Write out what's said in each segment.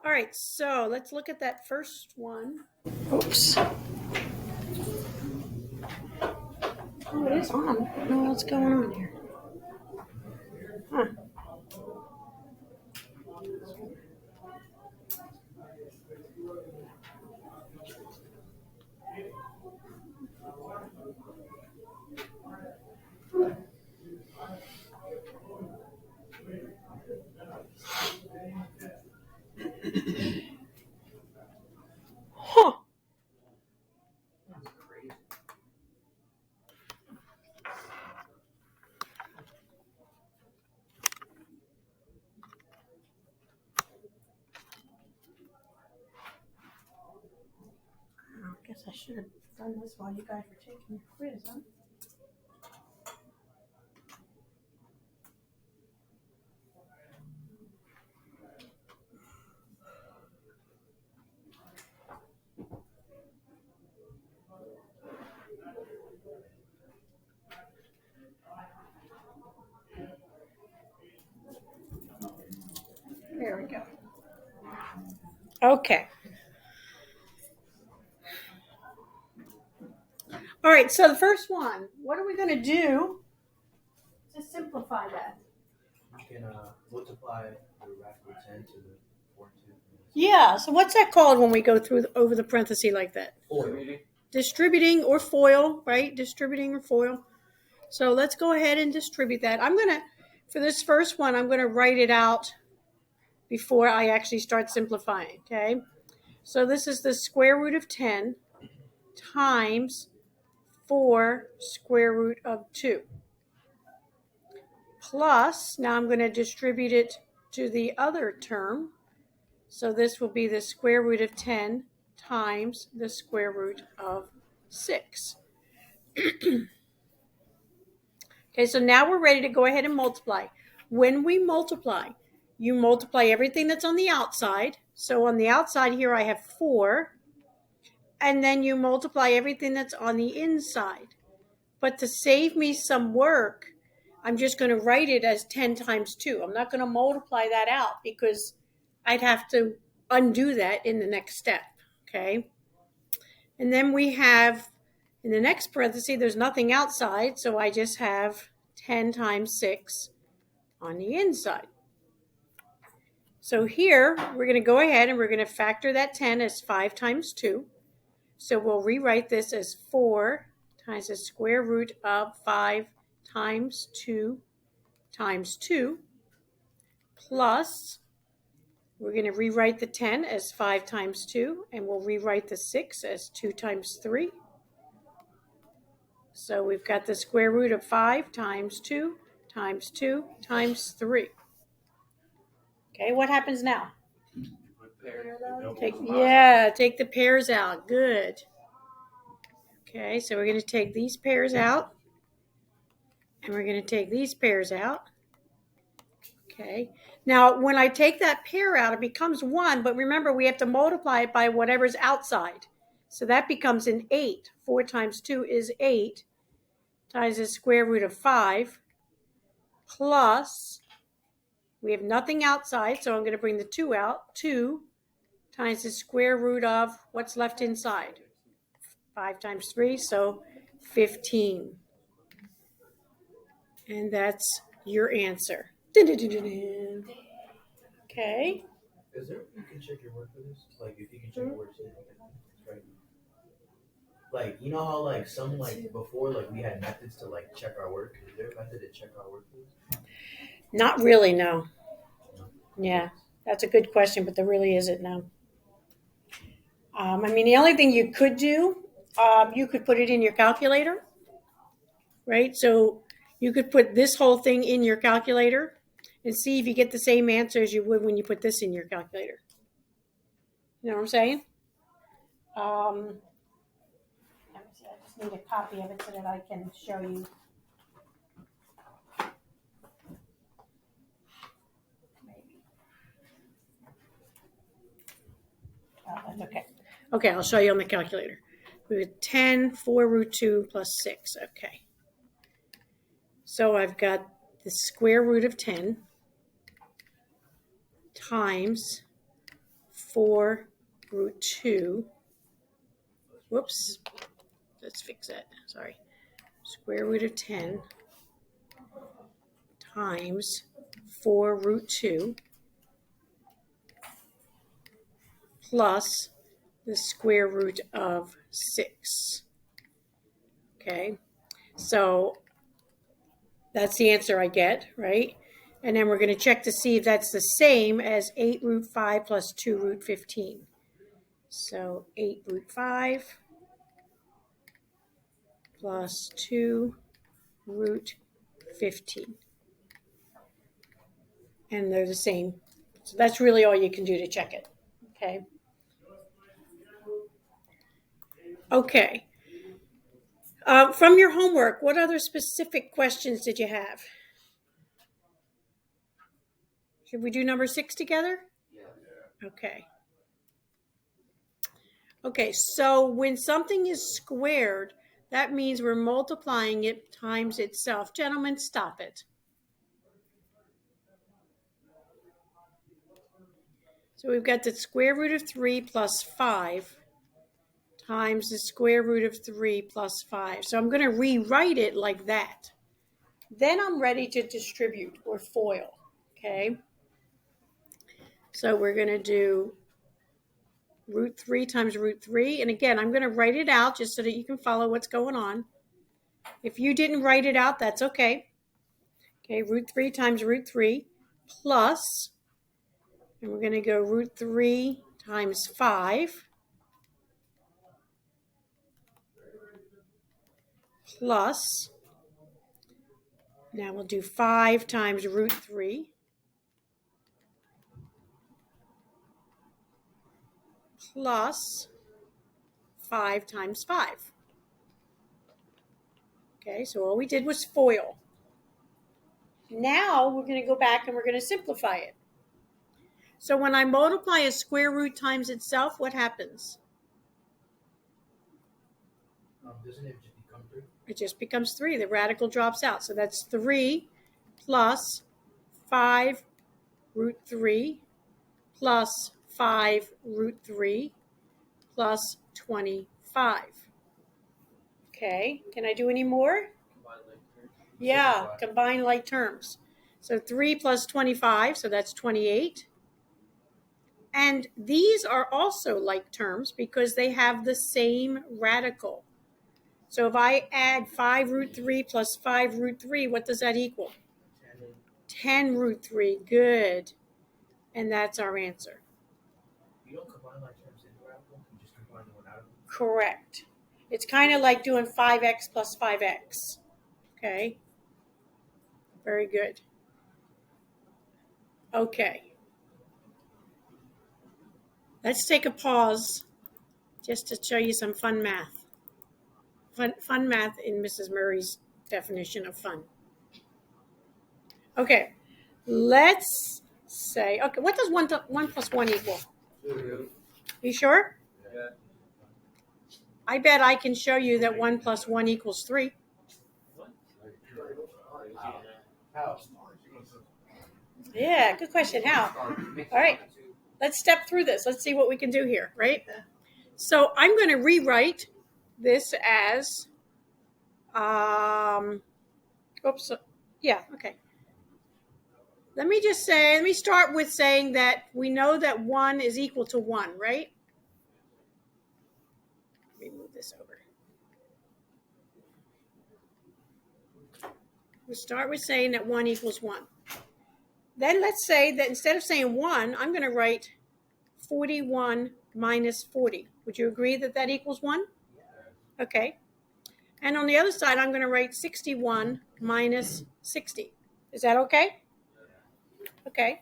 All right, so let's look at that first one. Oops. Oh, it is on. I don't know what's going on here. Huh. Huh. I guess I should have done this while you guys were taking your quiz, huh? There we go. Okay. All right, so the first one, what are we going to do to simplify that? You can multiply the radical 10 to the 4 2. Yeah, so what's that called when we go through over the parenthesis like that? Foil. Distributing or FOIL, right? Distributing or FOIL. So let's go ahead and distribute that. I'm going to, for this first one, I'm going to write it out before I actually start simplifying, okay? So this is the square root of 10 times 4 square root of 2. Plus, now I'm going to distribute it to the other term. So this will be the square root of 10 times the square root of 6. Okay, so now we're ready to go ahead and multiply. When we multiply, you multiply everything that's on the outside. So on the outside here I have 4. And then you multiply everything that's on the inside. But to save me some work, I'm just going to write it as 10 times 2. I'm not going to multiply that out because I'd have to undo that in the next step, okay? And then we have, in the next parenthesis, there's nothing outside, so I just have 10 times 6 on the inside. So here, we're going to go ahead and we're going to factor that 10 as 5 times 2. So we'll rewrite this as 4 times the square root of 5 times 2 times 2 plus, we're going to rewrite the 10 as 5 times 2, and we'll rewrite the 6 as 2 times 3. So we've got the square root of 5 times 2 times 2 times 3. Okay, what happens now? Take the pairs out. Good. Okay, so we're going to take these pairs out. And we're going to take these pairs out. Okay. Now, when I take that pair out, it becomes 1. But remember, we have to multiply it by whatever's outside. So that becomes an 8. 4 times 2 is 8 times the square root of 5 plus, we have nothing outside, so I'm going to bring the 2 out. 2 times the square root of what's left inside. 5 times 3, so 15. And that's your answer. Dun-dun-dun-dun-dun. Okay. Is there, you can check your work for this? Like, if you can check your work, right? Like, you know how, like, some, like, before, like, we had methods to, like, check our work? Is there a method to check our work for this? Not really, no. Yeah, that's a good question, but there really isn't, no. I mean, the only thing you could do, you could put it in your calculator, right? So you could put this whole thing in your calculator and see if you get the same answer as you would when you put this in your calculator. You know what I'm saying? Let me see, I just need a copy of it so that I can show you. Maybe. Oh, that's okay. Okay, I'll show you on the calculator. We have 10, 4 root 2 plus 6. Okay. So I've got the square root of 10 times 4 root 2. Whoops. Let's fix that. Sorry. Square root of 10 times 4 root 2 plus the square root of 6. Okay, so that's the answer I get, right? And then we're going to check to see if that's the same as 8 root 5 plus 2 root 15. So 8 root 5 plus 2 root 15. And they're the same. So that's really all you can do to check it. Okay. Okay. From your homework, what other specific questions did you have? Should we do number 6 together? Yeah. Okay. Okay, so when something is squared, that means we're multiplying it times itself. Gentlemen, stop it. So we've got the square root of 3 plus 5 times the square root of 3 plus 5. So I'm going to rewrite it like that. Then I'm ready to distribute or FOIL, okay? So we're going to do root 3 times root 3. And again, I'm going to write it out just so that you can follow what's going on. If you didn't write it out, that's okay. Okay, root 3 times root 3 plus, and we're going to go root 3 times 5 plus, now we'll do 5 times root 3 plus 5 times 5. Okay, so all we did was FOIL. Now we're going to go back and we're going to simplify it. So when I multiply a square root times itself, what happens? Doesn't it just become 3? It just becomes 3. The radical drops out. So that's 3 plus 5 root 3 plus 5 root 3 plus 25. Okay, can I do any more? Yeah, combine like terms. So 3 plus 25, so that's 28. And these are also like terms because they have the same radical. So if I add 5 root 3 plus 5 root 3, what does that equal? 10 root 3. Good. And that's our answer. You don't combine like terms in the radical, you just combine one out of them? Correct. It's kind of like doing 5x plus 5x. Okay. Very good. Okay. Let's take a pause just to show you some fun math. Fun math in Mrs. Murray's definition of fun. Okay. Let's say, okay, what does 1 plus 1 equal? 2. You sure? Yeah. I bet I can show you that 1 plus 1 equals 3. How? Yeah, good question. How? All right, let's step through this. Let's see what we can do here, right? So I'm going to rewrite this as, okay. Let me start with saying that we know that 1 is equal to 1, right? Let me move this over. We start with saying that 1 equals 1. Then let's say that instead of saying 1, I'm going to write 41 minus 40. Would you agree that that equals 1? Okay. And on the other side, I'm going to write 61 minus 60. Is that okay? Okay.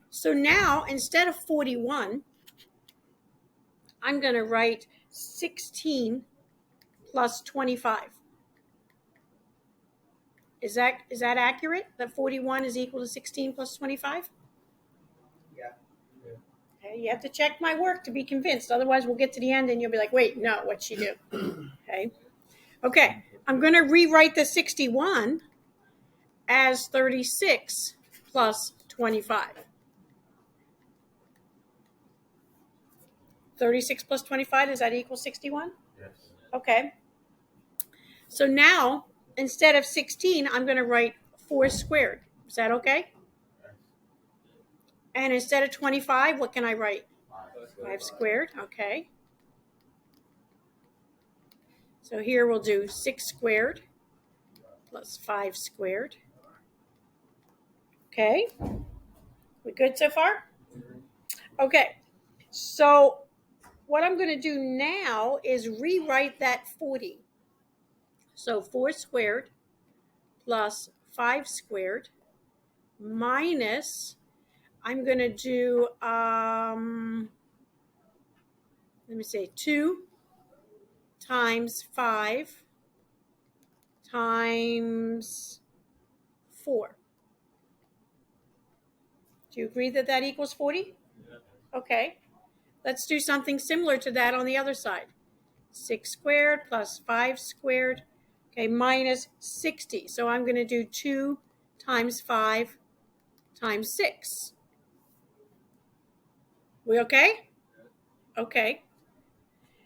So now, instead of 41, I'm going to write 16 plus 25. Is that accurate? That 41 is equal to 16 plus 25? Yeah. Okay, you have to check my work to be convinced. Otherwise, we'll get to the end and you'll be like, wait, no, what'd she do? Okay, I'm going to rewrite the 61 as 36 plus 25. 36 plus 25, does that equal 61? Yes. Okay. So now, instead of 16, I'm going to write 4 squared. Is that okay? And instead of 25, what can I write? 5 squared. Okay. So here we'll do 6 squared plus 5 squared. Okay. We good so far? Okay. So what I'm going to do now is rewrite that 40. So 4 squared plus 5 squared minus, I'm going to do, let me say 2 times 5 times 4. Do you agree that that equals 40? Okay. Let's do something similar to that on the other side. 6 squared plus 5 squared, okay, minus 60. So I'm going to do 2 times 5 times 6. We okay? Okay.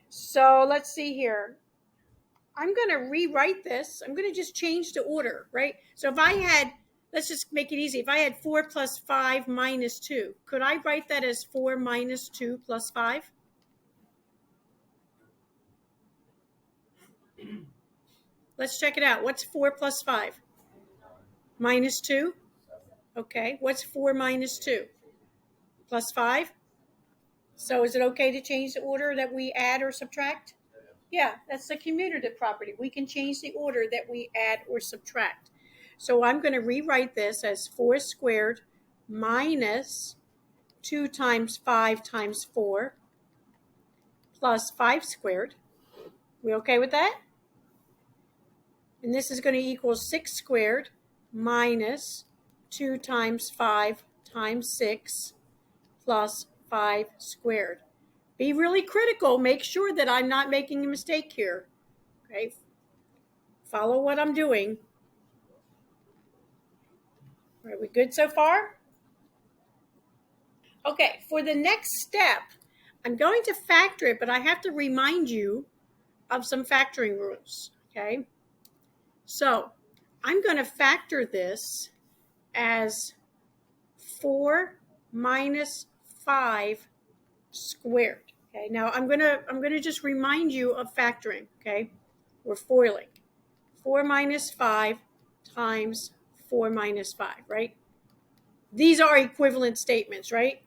So let's see here. I'm going to rewrite this. I'm going to just change the order, right? So if I had, let's just make it easy. If I had 4 plus 5 minus 2, could I write that as 4 minus 2 plus 5? Let's check it out. What's 4 plus 5? Minus 2? Okay. What's 4 minus 2? Plus 5? So is it okay to change the order that we add or subtract? Yeah, that's the commutative property. We can change the order that we add or subtract. So I'm going to rewrite this as 4 squared minus 2 times 5 times 4 plus 5 squared. We okay with that? And this is going to equal 6 squared minus 2 times 5 times 6 plus 5 squared. Be really critical. Make sure that I'm not making a mistake here. Okay? Follow what I'm doing. Are we good so far? Okay, for the next step, I'm going to factor it, but I have to remind you of some factoring rules. Okay? So I'm going to factor this as 4 minus 5 squared. Okay, now I'm gonna just remind you of factoring. Okay, we're foiling. 4 minus 5 times 4 minus 5, right? These are equivalent statements, right?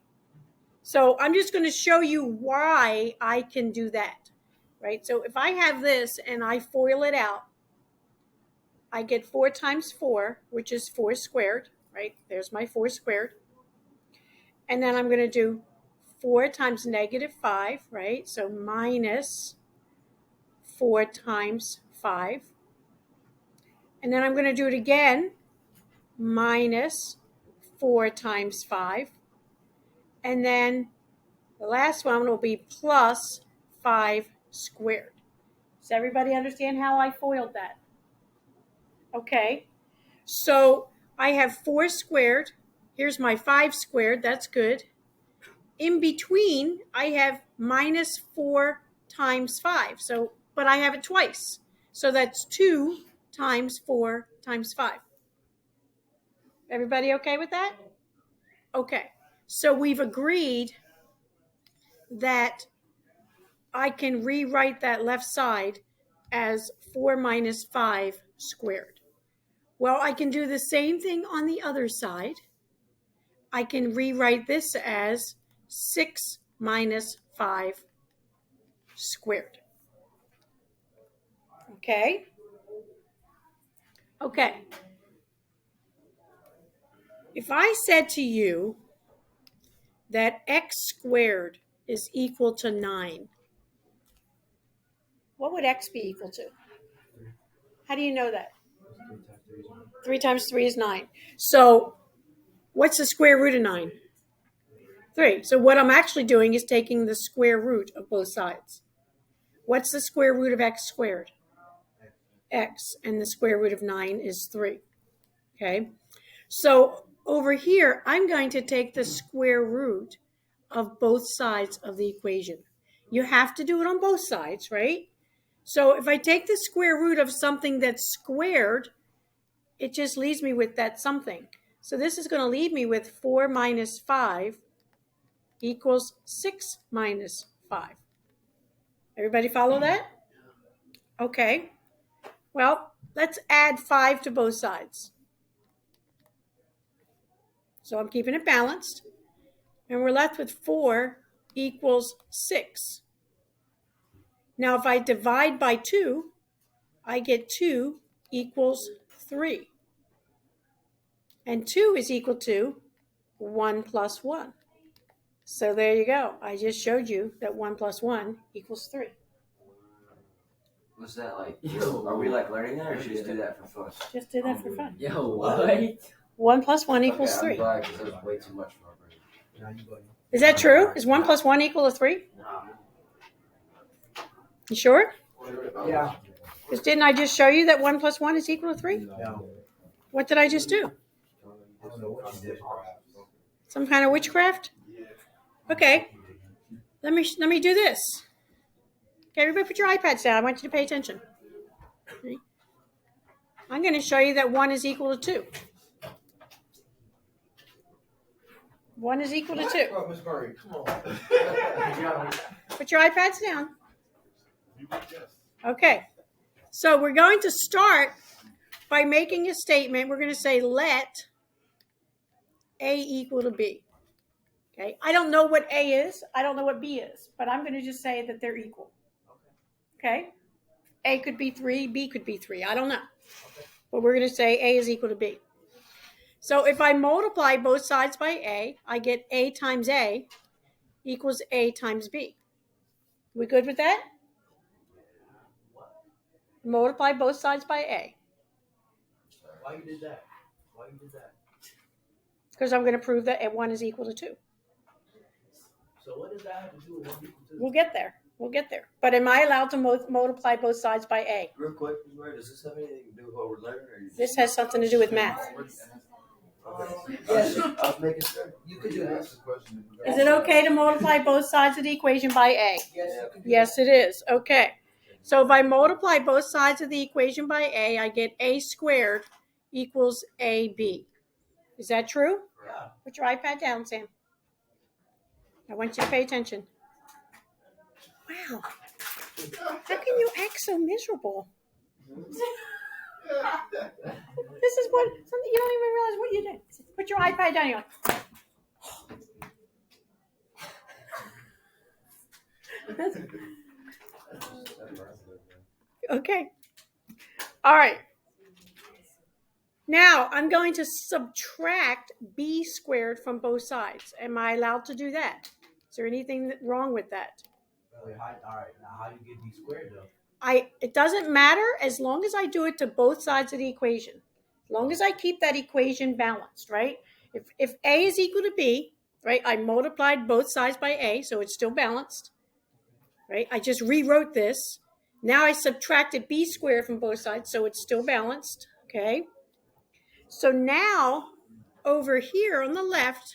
So I'm just going to show you why I can do that, right? So if I have this and I FOIL it out, I get 4 times 4, which is 4 squared, right? There's my 4 squared. And then I'm going to do 4 times negative 5, right? So minus 4 times 5. And then I'm going to do it again, minus 4 times 5. And then the last one will be plus 5 squared. Does everybody understand how I FOILed that? Okay. So I have 4 squared. Here's my 5 squared. That's good. In between, I have minus 4 times 5. So, but I have it twice. So that's 2 times 4 times 5. Everybody okay with that? Okay. So we've agreed that I can rewrite that left side as 4 minus 5 squared. Well, I can do the same thing on the other side. I can rewrite this as 6 minus 5 squared. Okay? Okay. If I said to you that x squared is equal to 9, what would x be equal to? How do you know that? 3 times 3 is 9. So what's the square root of 9? 3. So what I'm actually doing is taking the square root of both sides. What's the square root of x squared? X. And the square root of 9 is 3. Okay? So over here, I'm going to take the square root of both sides of the equation. You have to do it on both sides, right? So if I take the square root of something that's squared, it just leaves me with that something. So this is going to leave me with 4 minus 5 equals 6 minus 5. Everybody follow that? Okay. Well, let's add 5 to both sides. So I'm keeping it balanced. And we're left with 4 equals 6. Now if I divide by 2, I get 2 equals 3. And 2 is equal to 1 plus 1. So there you go. I just showed you that 1 plus 1 equals 3. What's that like? Are we like learning that, or should we just do that for fun? Just do that for fun. Yo, what? 1 plus 1 equals Okay, 3. I'm glad because that was way too much for my brain. Is that true? Is 1 plus 1 equal to 3? You sure? Yeah. Because didn't I just show you that 1 plus 1 is equal to 3? No. What did I just do? I don't know what you did. Some kind of witchcraft? Okay. Let me do this. Okay, everybody put your iPads down. I want you to pay attention. Okay. I'm going to show you that 1 is equal to 2. 1 is equal to 2. Oh, Miss Murray, come on. Put your iPads down. Okay. So we're going to start by making a statement. We're going to say let A equal to B. Okay. I don't know what A is. I don't know what B is. But I'm going to just say that they're equal. Okay. A could be 3. B could be 3. I don't know. But we're going to say A is equal to B. So if I multiply both sides by A, I get A times A equals A times B. We good with that? Multiply both sides by A. Why you did that? Why you did that? Because I'm going to prove that 1 is equal to 2. So what does that have to do with 1 equal to 2? We'll get there. We'll get there. But am I allowed to multiply both sides by A? Real quick, does this have anything to do with what we're learning? Or This has something to do with math. Yes. I was making sure. You could do this. Is it okay to multiply both sides of the equation by A? Yes. Yes, it is. Okay. So if I multiply both sides of the equation by A, I get A squared equals AB. Is that true? Yeah. Put your iPad down, Sam. I want you to pay attention. Wow. How can you act so miserable? This is what something you don't even realize what you did. Put your iPad down. You're like, okay. All right. Now I'm going to subtract B squared from both sides. Am I allowed to do that? Is there anything wrong with that? Wait, all right. Now, how do you get B squared though? It doesn't matter as long as I do it to both sides of the equation. As long as I keep that equation balanced, right? If A is equal to B, right, I multiplied both sides by A, so it's still balanced, right? I just rewrote this. Now I subtracted B squared from both sides, so it's still balanced, okay? So now, over here on the left,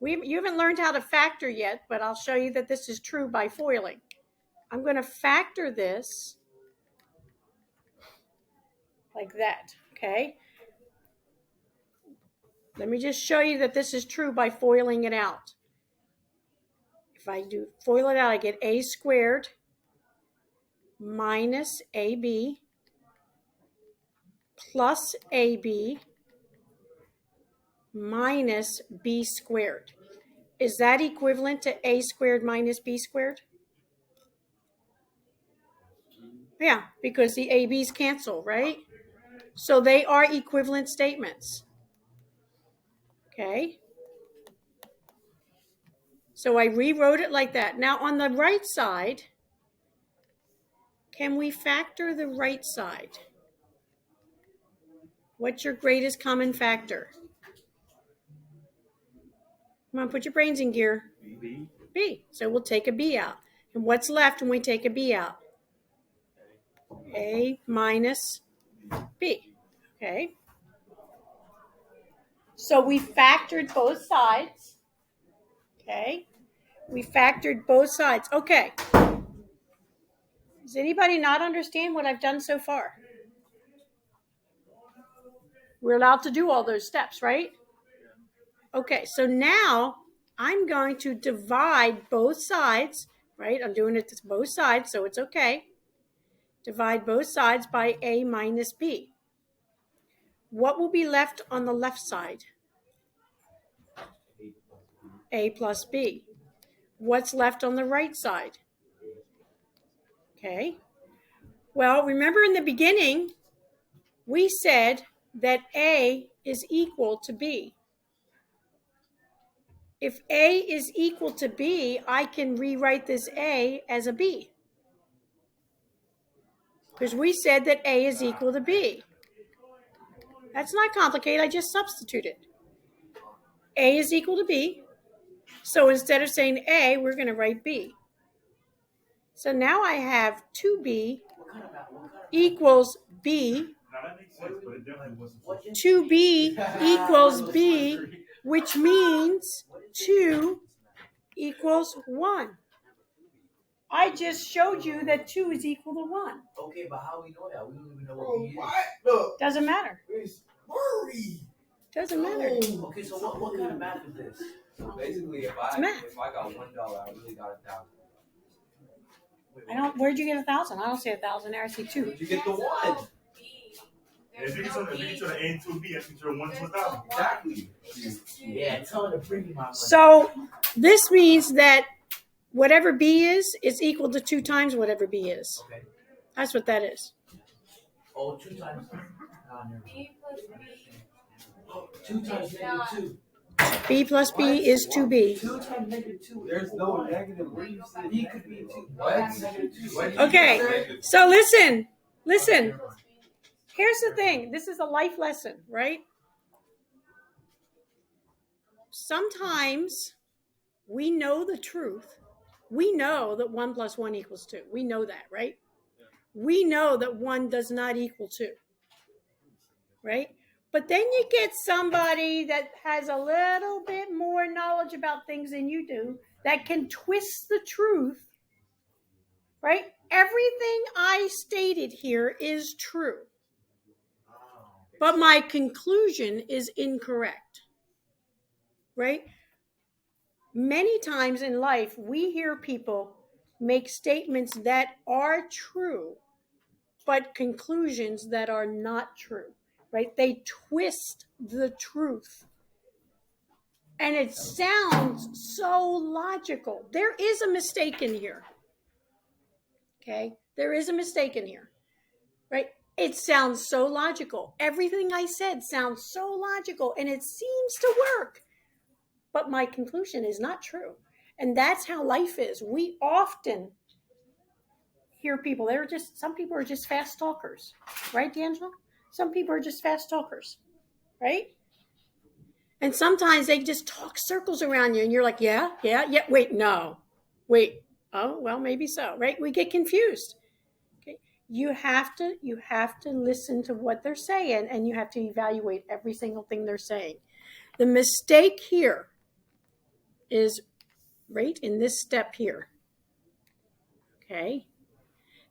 you haven't learned how to factor yet, but I'll show you that this is true by foiling. I'm going to factor this like that, okay? Let me just show you that this is true by foiling it out. If I do foil it out, I get A squared minus AB plus AB minus B squared. Is that equivalent to A squared minus B squared? Yeah, because the AB's cancel, right? So they are equivalent statements. Okay. So I rewrote it like that. Now on the right side, can we factor the right side? What's your greatest common factor? Come on, put your brains in gear. B. So we'll take a B out. And what's left when we take a B out? A minus B. Okay. So we factored both sides. Okay. We factored both sides. Okay. Does anybody not understand what I've done so far? We're allowed to do all those steps, right? Okay, so now I'm going to divide both sides, right? I'm doing it to both sides, so it's okay. Divide both sides by a minus b. What will be left on the left side? A plus b. What's left on the right side? Okay. Well, remember in the beginning, we said that A is equal to B. If A is equal to B, I can rewrite this A as a B. Because we said that A is equal to B. That's not complicated. I just substituted. A is equal to B. So instead of saying A, we're going to write B. So now I have 2B equals B. 2B equals B, which means 2 equals 1. I just showed you that 2 is equal to 1. Okay, but how we know that? We don't even know what B is. Look, Doesn't matter. it's worry. Doesn't matter. Okay, so what kind of math is this? So basically, if It's math. I got $1, I really got 1,000. I don't. Where'd you get 1,000? I don't see 1,000 there. I see 2. You get the 1. If you get to the A and 2B, I think you're 1 to 1,000. Exactly. Yeah, tell her to bring me my money. So this means that whatever B is equal to 2 times whatever B is. Okay. That's what that is. Oh, 2 times. Ah, never mind. 2 times -2. B plus B is 2B. 2 times -2. There's no negative. What do you say? B could be 2. What? -2. Okay, so listen. Here's the thing. This is a life lesson, right? Sometimes we know the truth. We know that 1 plus 1 equals 2. We know that, right? We know that 1 does not equal 2, right? But then you get somebody that has a little bit more knowledge about things than you do that can twist the truth, right? Everything I stated here is true, but my conclusion is incorrect, right? Many times in life, we hear people make statements that are true, but conclusions that are not true, right? They twist the truth. And it sounds so logical. There is a mistake in here. Okay? There is a mistake in here, right? It sounds so logical. Everything I said sounds so logical, and it seems to work. But my conclusion is not true. And that's how life is. We often hear people, some people are just fast talkers, right, D'Angelo? Some people are just fast talkers, right? And sometimes they just talk circles around you, and you're like, yeah, wait, no. Wait, oh, well, maybe so, right? We get confused. Okay? You have to listen to what they're saying, and you have to evaluate every single thing they're saying. The mistake here is right in this step here. Okay?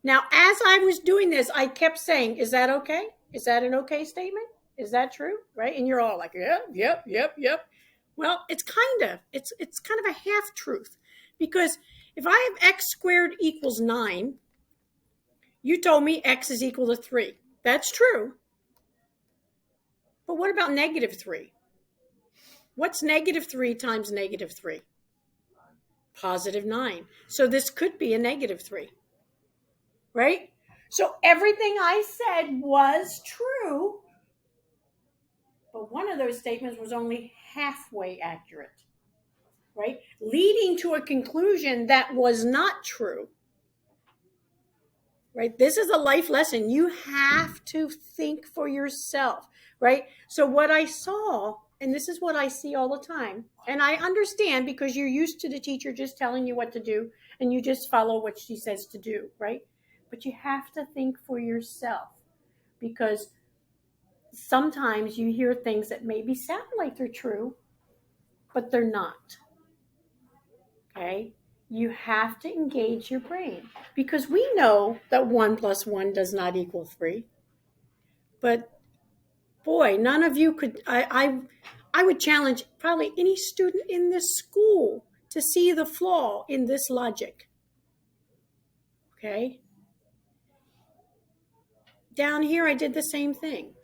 Now, as I was doing this, I kept saying, is that okay? Is that an okay statement? Is that true? Right? And you're all like, yep. Well, it's kind of a half truth, because if I have x squared equals 9, you told me x is equal to 3. That's true. But what about -3? What's -3 times -3? +9. So this could be a -3, right? So everything I said was true, but one of those statements was only halfway accurate, right? Leading to a conclusion that was not true, right? This is a life lesson. You have to think for yourself, right? So what I saw, and this is what I see all the time, and I understand because you're used to the teacher just telling you what to do, and you just follow what she says to do, right? But you have to think for yourself, because sometimes you hear things that maybe sound like they're true, but they're not. Okay? You have to engage your brain because we know that 1 plus 1 does not equal 3. But boy, none of you could, I would challenge probably any student in this school to see the flaw in this logic. Okay? Down here, I did the same thing.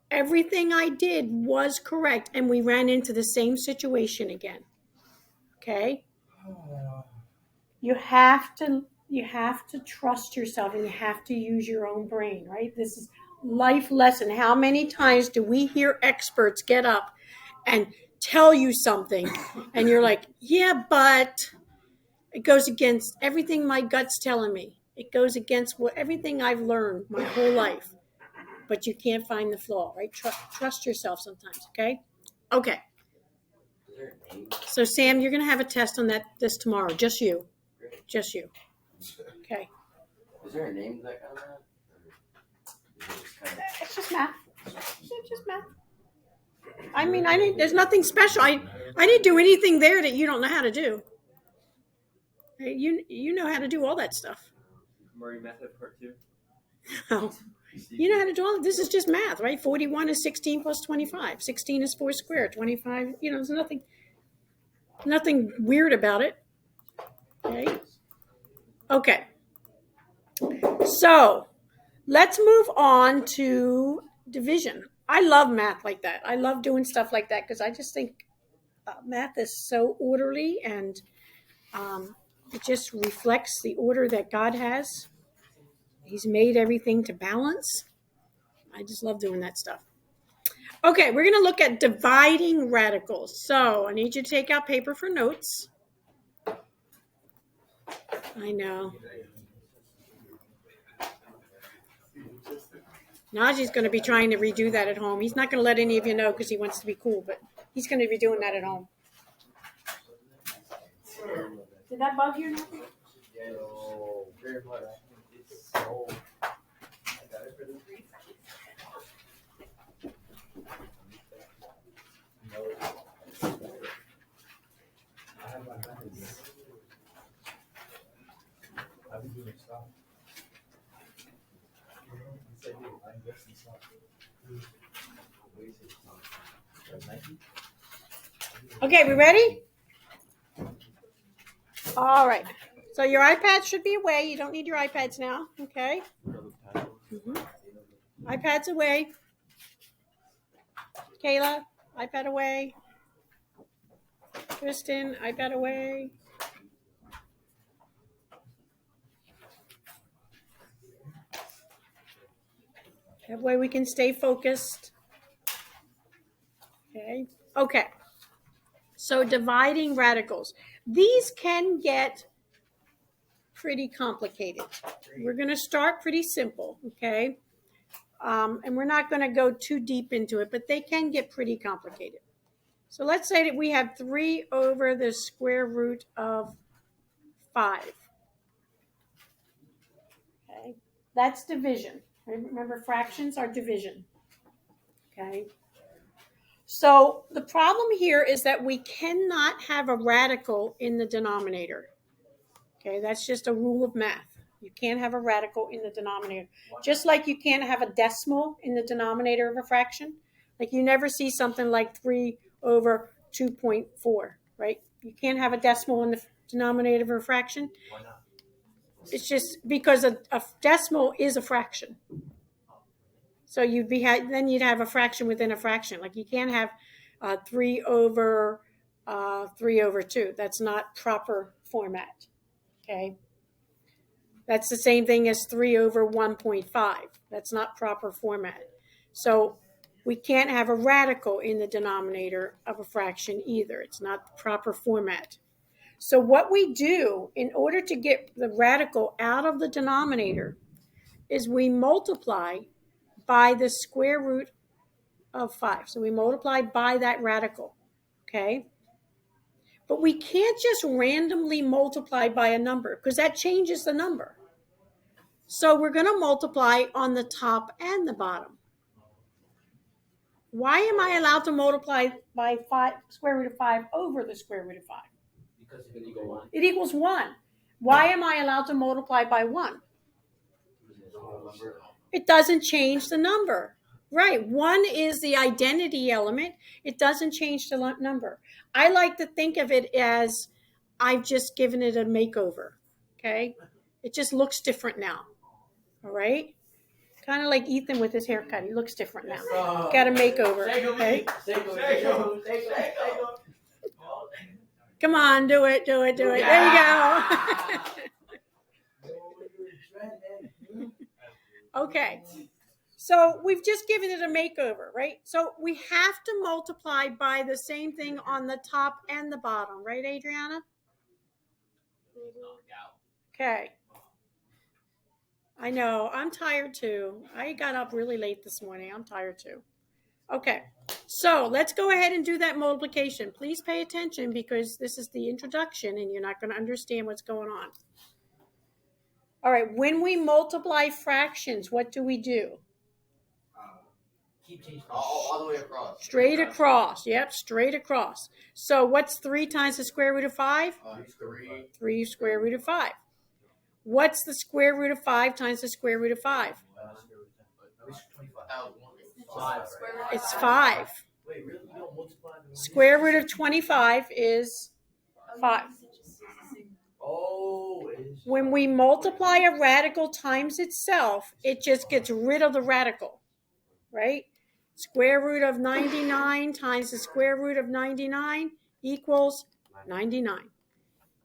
Everything I did was correct, and we ran into the same situation again. Okay? You have to trust yourself, and you have to use your own brain, right? This is life lesson. How many times do we hear experts get up and tell you something, and you're like, yeah, but it goes against everything my gut's telling me. It goes against everything I've learned my whole life. But you can't find the flaw, right? Trust yourself sometimes, okay? Okay. Is there a name? So, Sam, you're going to have a test on this tomorrow. Just you. Just you. Okay. Is there a name to that kind of math? Or is it just kind of... It's just math. It's just math. I mean, there's nothing special. I didn't do anything there that you don't know how to do. You know how to do all that stuff. Murray method part 2. Oh. You know how to do all this is just math, right? 41 is 16 plus 25. 16 is 4 squared. 25, there's nothing weird about it. Okay. So let's move on to division. I love math like that. I love doing stuff like that because I just think math is so orderly and it just reflects the order that God has. He's made everything to balance. I just love doing that stuff. Okay, we're going to look at dividing radicals. So I need you to take out paper for notes. I know. Najee's going to be trying to redo that at home. He's not going to let any of you know because he wants to be cool, but he's going to be doing that at home. Did that bug you? No, very much. It's so. I got it for the 3 seconds. I have my hands. I've been doing stuff. Okay, we ready? All right. So your iPad should be away. You don't need your iPads now. Okay. iPad's away. Kayla, iPad away. Kristen, iPad away. That way we can stay focused. Okay. So dividing radicals. These can get pretty complicated. We're going to start pretty simple, okay? And we're not going to go too deep into it, but they can get pretty complicated. So let's say that we have 3 over the square root of 5. Okay, that's division. Remember, fractions are division. Okay. So the problem here is that we cannot have a radical in the denominator. Okay, that's just a rule of math. You can't have a radical in the denominator. Just like you can't have a decimal in the denominator of a fraction. Like you never see something like 3 over 2.4, right? You can't have a decimal in the denominator of a fraction. Why not? It's just because a decimal is a fraction. So then you'd have a fraction within a fraction. Like you can't have 3 over 2. That's not proper format. Okay. That's the same thing as 3 over 1.5. That's not proper format. So we can't have a radical in the denominator of a fraction either. It's not the proper format. So what we do in order to get the radical out of the denominator is we multiply by the square root of 5. So we multiply by that radical, okay? But we can't just randomly multiply by a number because that changes the number. So we're going to multiply on the top and the bottom. Why am I allowed to multiply by square root of 5 over the square root of 5? Because Then you go on. It equals 1. Why am I allowed to multiply by 1? It doesn't change the number. Right. 1 is the identity element. It doesn't change the number. I like to think of it as I've just given it a makeover. Okay. It just looks different now. All right. Kind of like Ethan with his haircut. He looks different now. Got a makeover. Okay. Come on, do it. There you go. Okay. So we've just given it a makeover, right? So we have to multiply by the same thing on the top and the bottom, right, Adriana? Okay. I know. I'm tired too. I got up really late this morning. I'm tired too. Okay. So let's go ahead and do that multiplication. Please pay attention because this is the introduction and you're not going to understand what's going on. All right. When we multiply fractions, what do we do? Keep changing. All the way across. Straight across. Yep, straight across. So what's 3 times the square root of 5? 3. 3 square root of 5. What's the square root of 5 times the square root of 5? It's 5. Wait, really? You don't multiply? Square root of 25 is 5. Oh, it is. When we multiply a radical times itself, it just gets rid of the radical, right? Square root of 99 times the square root of 99 equals 99.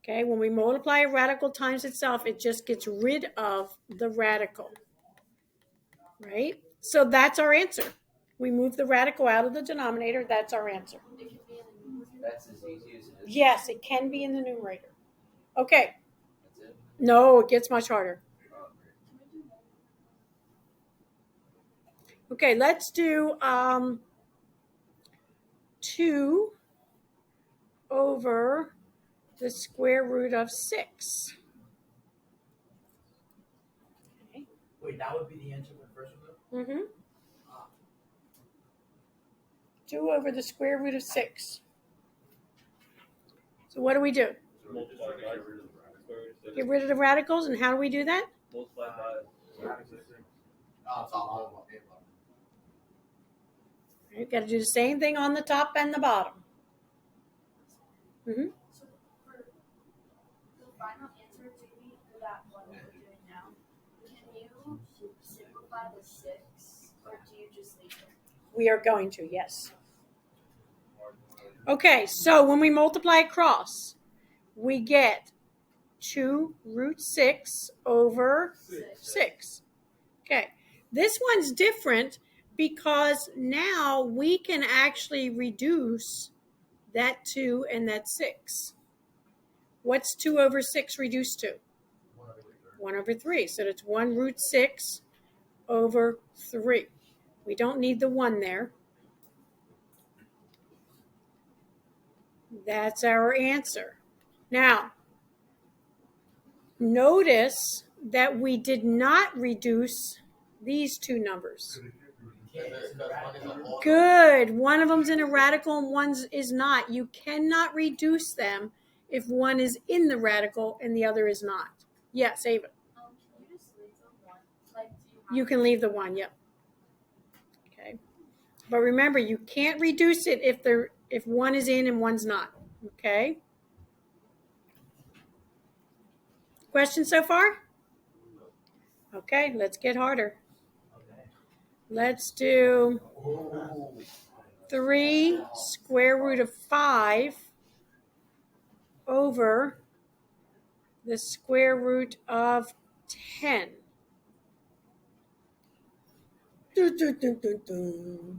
Okay, when we multiply a radical times itself, it just gets rid of the radical, right? So that's our answer. We move the radical out of the denominator. That's our answer. That's as easy as it is. Yes, it can be in the numerator. Okay. That's it. No, it gets much harder. Okay, let's do 2 over the square root of 6. Okay. Wait, that would be the answer for the first one? Mm-hmm. 2 over the square root of 6. So what do we do? Get rid of the radicals, and how do we do that? You've got to do the same thing on the top and the bottom. Mm-hmm. So for the final answer, do we do that one we're doing now? Can you simplify the 6, or do you just leave it? We are going to, yes. Okay, so when we multiply across, we get 2 root 6 over 6. Okay, this one's different because now we can actually reduce that 2 and that 6. What's 2 over 6 reduced to? 1 over 3. So that's 1 root 6 over 3. We don't need the 1 there. That's our answer. Now, notice that we did not reduce these two numbers. Good. One of them's in a radical and one is not. You cannot reduce them if one is in the radical and the other is not. Yes, Ava. Can you just leave the 1? Like, do You can leave the 1, yep. Okay. But remember, you can't reduce it if one is in and one's not. Okay? Questions so far? Okay, let's get harder. Let's do 3 square root of 5 over the square root of 10. Do, do, do, do, do.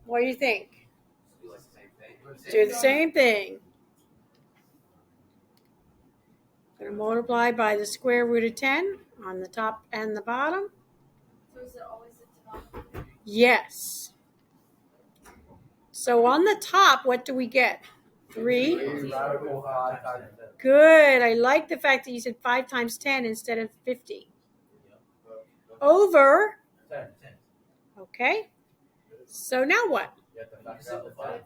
What do you think? Do the same thing. Going to multiply by the square root of 10 on the top and the bottom. So is it always the denominator? Yes. So on the top, what do we get? 3. Good. I like the fact that you said 5 times 10 instead of 50. Over. Okay. So now what?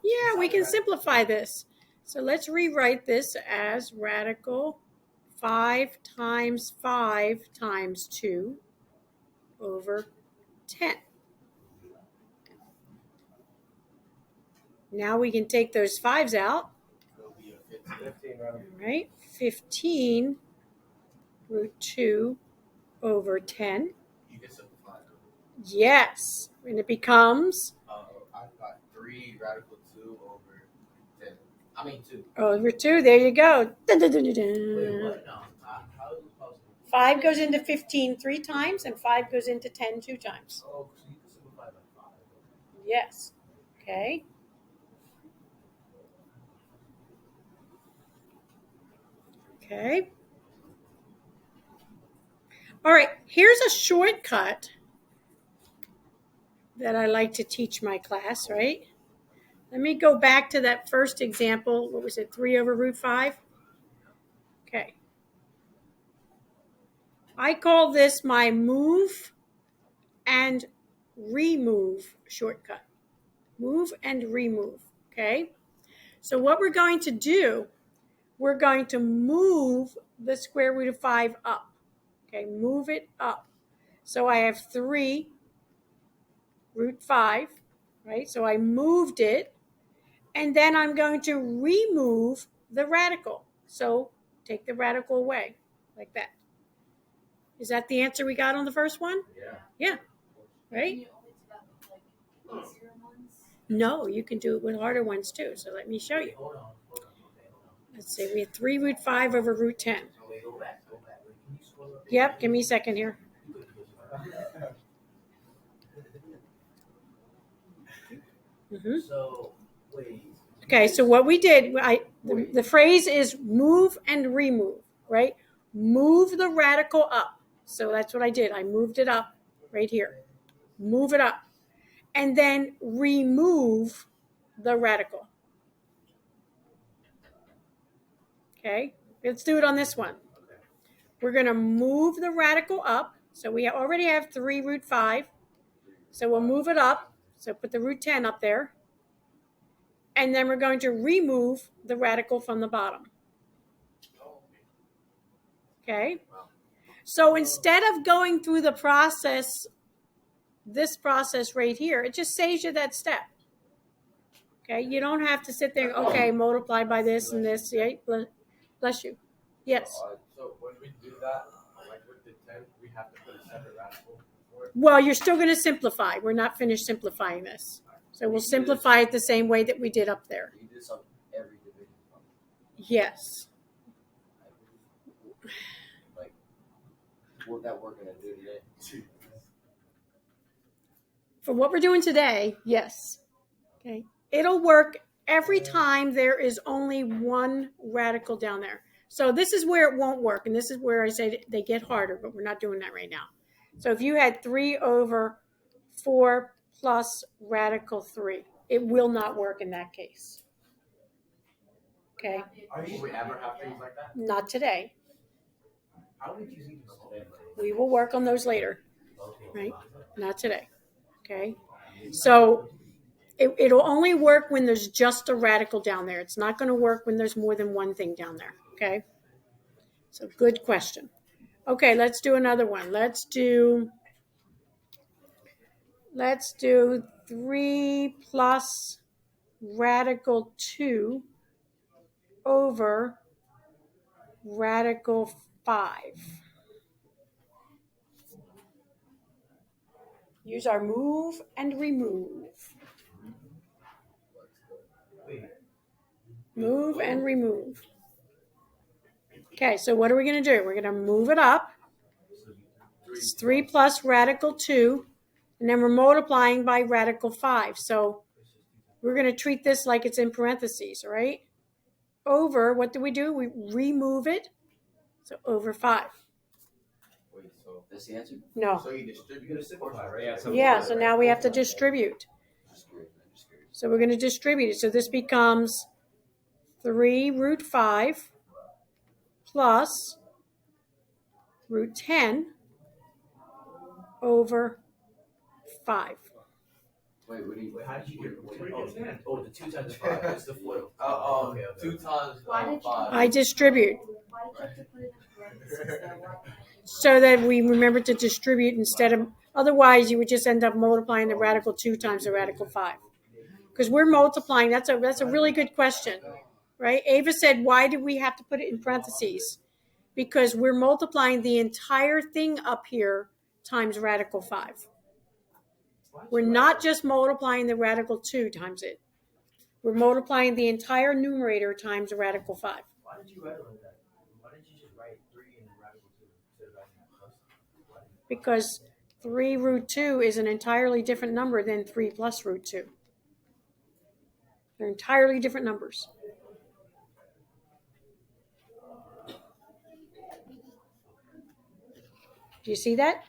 Yeah, we can simplify this. So let's rewrite this as radical 5 times 5 times 2 over 10. Now we can take those 5s out. It'll be a 15 right? All right, 15 root 2 over 10. You can simplify it. Yes, and it becomes I've got 3 radical 2 over 10. I mean 2. over 2. There you go. Dun, dun, dun, dun, dun. Wait, what? No. How is it possible? 5 goes into 15 3 times, and 5 goes into 10 2 times. Oh, so you can simplify by 5. Yes. Okay. Okay. All right, here's a shortcut that I like to teach my class, right? Let me go back to that first example. What was it, 3 over root 5? Okay. I call this my move and remove shortcut. Move and remove, okay? So what we're going to do, we're going to move the square root of 5 up. Okay, move it up. So I have 3 root 5, right? So I moved it, and then I'm going to remove the radical. So take the radical away, like that. Is that the answer we got on the first one? Yeah. Can Right? you only do that with like easier ones? No, you can do it with harder ones too. So let me show you. Hold on. Okay, hold on. Let's see, we have 3 root 5 over root 10. Oh, wait, go back. Wait, can you scroll up? Yep, give me a second here. Mhm. So, wait. Okay, so what we did, the phrase is move and remove, right? Move the radical up. So that's what I did. I moved it up right here. Move it up. And then remove the radical. Okay, let's do it on this one. We're going to move the radical up. So we already have 3 root 5. So we'll move it up. So put the root 10 up there. And then we're going to remove the radical from the bottom. Okay? So instead of going through the process, this process right here, it just saves you that step. Okay? You don't have to sit there, okay, multiply by this and this. Yeah? Bless you. Yes. So when we do that, like with the 10, we have to put a separate radical for it. Well, you're still going to simplify. We're not finished simplifying this. So we'll simplify it the same way that we did up there. You do this on every division. Yes. Like, what that we're gonna do today. For what we're doing today, yes. Okay. It'll work every time there is only one radical down there. So this is where it won't work, and this is where I say they get harder, but we're not doing that right now. So if you had 3 over 4 plus radical 3, it will not work in that case. Okay? Will we ever have things like that? Not today. How did you see this today? We will work on those later. Okay. Right? Not today. Okay? So it'll only work when there's just a radical down there. It's not going to work when there's more than one thing down there. Okay? So good question. Okay, let's do another one. Let's do 3 plus radical 2 over radical 5. Use our move and remove. Wait. Move and remove. Okay, so what are we going to do? We're going to move it up. It's 3 plus radical 2. And then we're multiplying by radical 5. So we're going to treat this like it's in parentheses, all right? Over, what do? We remove it. So over 5. Wait, so That's the answer? No. so you You're distribute gonna it? simplify, right? Yeah, so now we have to distribute. Just curious. I'm just curious. So we're going to distribute it. So this becomes 3 root 5 plus root 10 over 5. Wait, what do you? Wait, how did you get? Three Oh, is 10. oh, the 2 times 5. That's the FOIL. Okay, okay. 2 times Why did you- 5. I distribute Why did you have to put it in parentheses though? Why? so that we remember to distribute instead of, otherwise you would just end up multiplying the radical 2 times the radical 5. Because we're multiplying, that's a really good question, right? Ava said, why do we have to put it in parentheses? Because we're multiplying the entire thing up here times radical 5. We're not just multiplying the radical 2 times it. We're multiplying the entire numerator times the radical 5. Why did you write it like that? Why didn't you just write 3 and then radical 2 instead of writing that plus? Why didn't you- Because 3 root 2 is an entirely different number than 3 plus root 2. They're entirely different numbers. Do you see that?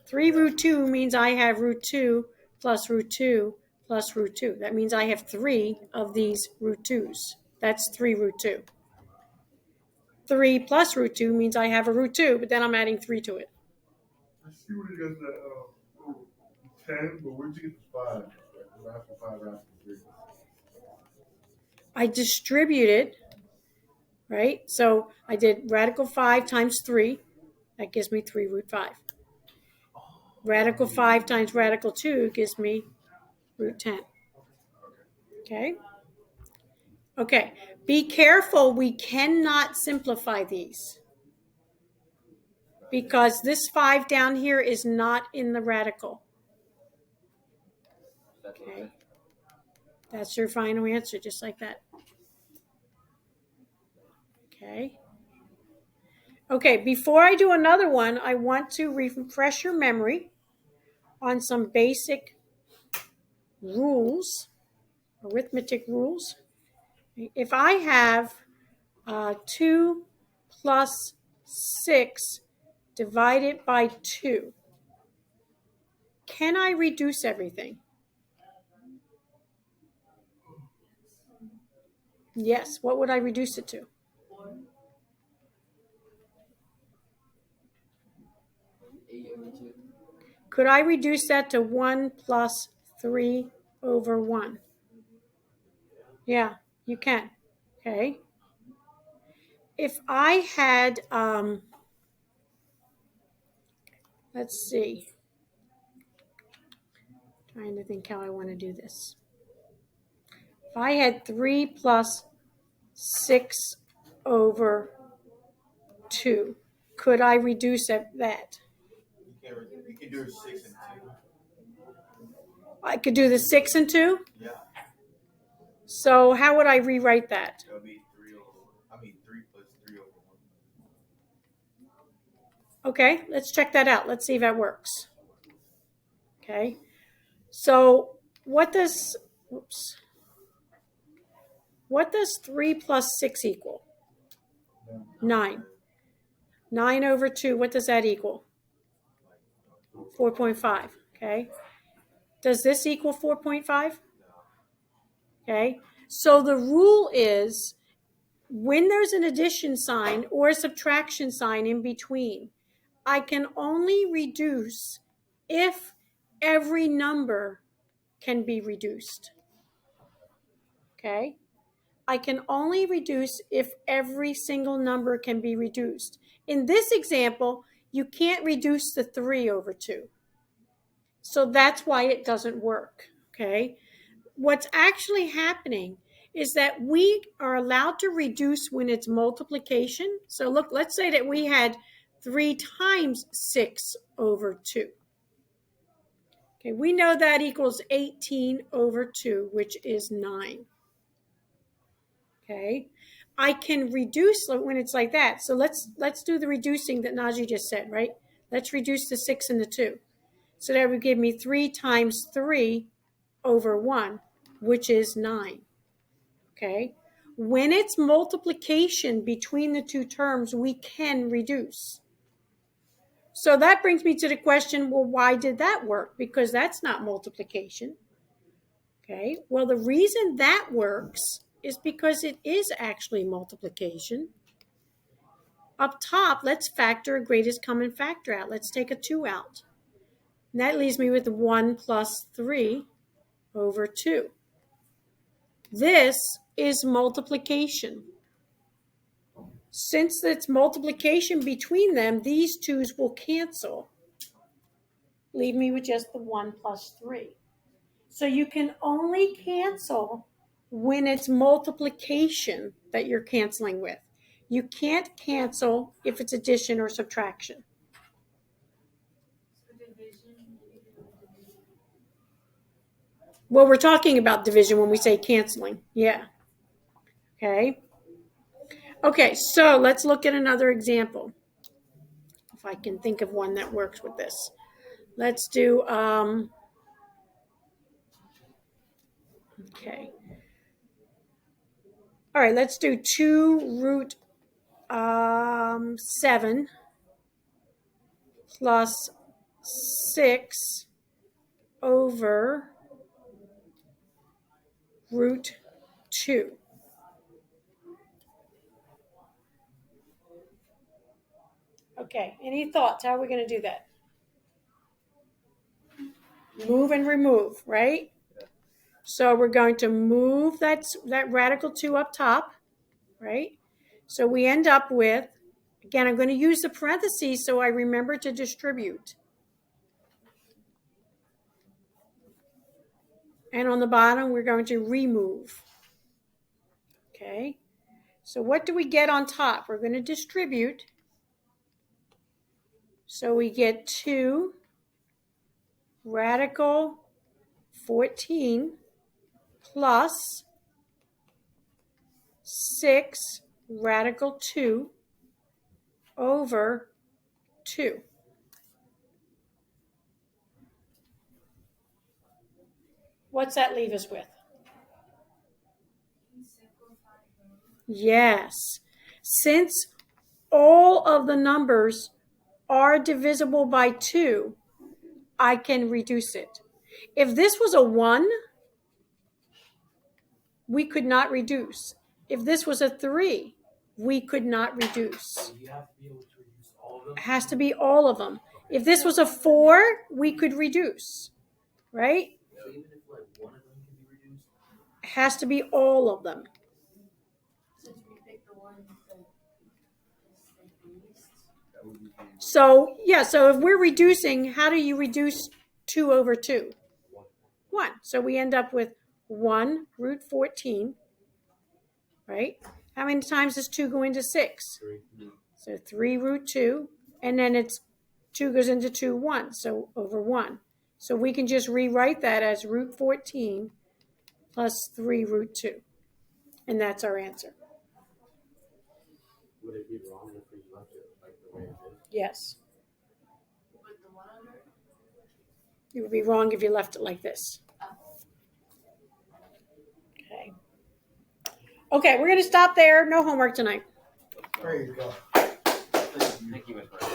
3 root 2 means I have root 2 plus root 2 plus root 2. That means I have 3 of these root 2's. That's 3 root 2. 3 plus root 2 means I have a root 2, but then I'm adding 3 to it. I see where you got that 10, but where'd you get the 5? Radical 5, radical 3. I distributed, right? So I did radical 5 times 3. That gives me 3 root 5. Radical 5 times radical 2 gives me root 10. Okay? Okay. Be careful. We cannot simplify these. Because this 5 down here is not in the radical. Okay? That's your final answer, just like that. Okay? Okay, before I do another one, I want to refresh your memory on some basic rules, arithmetic rules. If I have 2 plus 6 divided by 2, can I reduce everything? Yes. What would I reduce it to? Could I reduce that to 1 plus 3 over 1? Yeah, you can. Okay. If I had, let's see, trying to think how I want to do this. If I had 3 plus 6 over 2, could I reduce that? You can do 6 and 2. I could do the 6 and 2? Yeah. So how would I rewrite that? It'll be 3 plus 3 over 1. Okay, let's check that out. Let's see if that works. Okay, so what does 3 plus 6 equal? 9. 9 over 2, what does that equal? 4.5, okay. Does this equal 4.5? Okay, so the rule is when there's an addition sign or a subtraction sign in between, I can only reduce if every number can be reduced. Okay? I can only reduce if every single number can be reduced. In this example, you can't reduce the 3 over 2. So that's why it doesn't work. Okay? What's actually happening is that we are allowed to reduce when it's multiplication. So look, let's say that we had 3 times 6 over 2. Okay, we know that equals 18 over 2, which is 9. Okay, I can reduce when it's like that. So let's do the reducing that Najee just said, right? Let's reduce the 6 and the 2. So that would give me 3 times 3 over 1, which is 9. Okay, when it's multiplication between the two terms, we can reduce. So that brings me to the question, well, why did that work? Because that's not multiplication. Okay, well, the reason that works is because it is actually multiplication. Up top, let's factor a greatest common factor out. Let's take a 2 out. And that leaves me with 1 plus 3 over 2. This is multiplication. Since it's multiplication between them, these 2's will cancel. Leave me with just the 1 plus 3. So you can only cancel when it's multiplication that you're canceling with. You can't cancel if it's addition or subtraction. Well, we're talking about division when we say canceling. Yeah. Okay. Okay, so let's look at another example. If I can think of one that works with this. Let's do, okay. All right, let's do 2 root 7 plus 6 over root 2. Okay, any thoughts? How are we going to do that? Move and remove, right? So we're going to move that radical 2 up top, right? So we end up with, again, I'm going to use the parentheses so I remember to distribute. And on the bottom, we're going to remove. Okay? So what do we get on top? We're going to distribute. So we get 2 radical 14 plus 6 radical 2 over 2. What's that leave us with? Yes. Since all of the numbers are divisible by 2, I can reduce it. If this was a 1, we could not reduce. If this was a 3, we could not reduce. You have to be able to reduce all of them. It has to be all of them. If this was a 4, we could reduce, right? So even if like one of them can be reduced. It has to be all of them. Since we picked the one that is like the least. So, yeah, so if we're reducing, how do you reduce 2 over 2? 1. So we end up with 1 root 14, right? How many times does 2 go into 6? 3. So 3 root 2, and then it's 2 goes into 2, 1, so over 1. So we can just rewrite that as root 14 plus 3 root 2. And that's our answer. Would it be wrong if we left it like the way it is? Yes. With the one under. It would be wrong if you left it like this. Okay. Okay, we're going to stop there. No homework tonight. Praise God. Thank you, Miss Brown.